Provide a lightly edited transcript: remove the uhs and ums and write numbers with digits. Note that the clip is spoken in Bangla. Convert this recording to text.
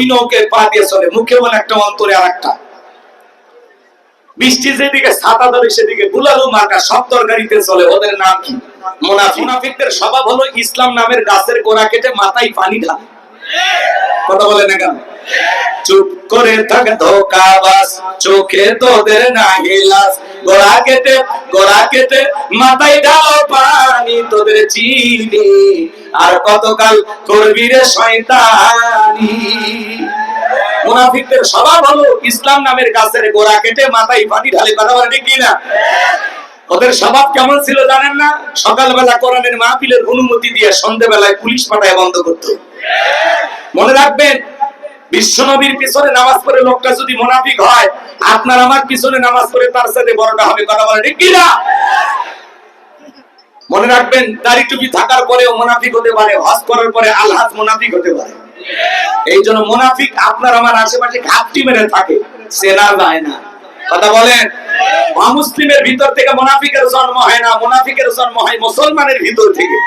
দুই নৌকে পা দিয়ে চলে, মুখে বলে একটা, অন্তরে আর একটা। বৃষ্টি যেদিকে ছাতা ধরে সেদিকে বুলালু মার্কা সব তরকারিতে চলে। ওদের নাম কি? মুনাফিক। মুনাফিকদের স্বভাব হলো ইসলাম নামের গাছের গোড়া কেটে মাথায় পানি ঢালে। কথা বলে না কেন? চুপ করে থাক ধোঁকাবাজ, চোখে তোদের নাহি লাজ, গোড়া কেটে মাথায় ঢালো পানি, তোদের চিনি আর কতকাল করবি রে শয়তানি। মুনাফিকদের স্বভাব হলো ইসলাম নামের গাছের গোড়া কেটে মাথায় পানি ঢালে। কথা বলে ঠিক কিনা? ওদের স্বভাব কেমন ছিল জানেন না? সকালবেলা কোরআনের মাহফিলের অনুমতি দিয়ে সন্ধ্যাবেলায় পুলিশ পাঠায় বন্ধ করত। মনে রাখবেন, বিশ্বনবীর পিছনে নামাজ পড়ে লোকটা যদি মুনাফিক হয়, আপনার আমার পিছনে নামাজ পড়ে তার সাথে বড়টা হবে। কথা বলে ঠিক কিনা? মনে রাখবেন, দাড়ি টুপি থাকার পরেও মুনাফিক হতে পারে, হজ করার পরে আলহাজ মুনাফিক হতে পারে। এই জন্য মুনাফিক আপনার আমার আশেপাশে ঘাপটি মেরে থাকে, চেনা যায় না। কথা বলেন, অমুসলিমের ভিতর থেকে মুনাফিকের জন্ম হয় না, মুনাফিকের জন্ম হয় মুসলমানের ভিতর থেকে।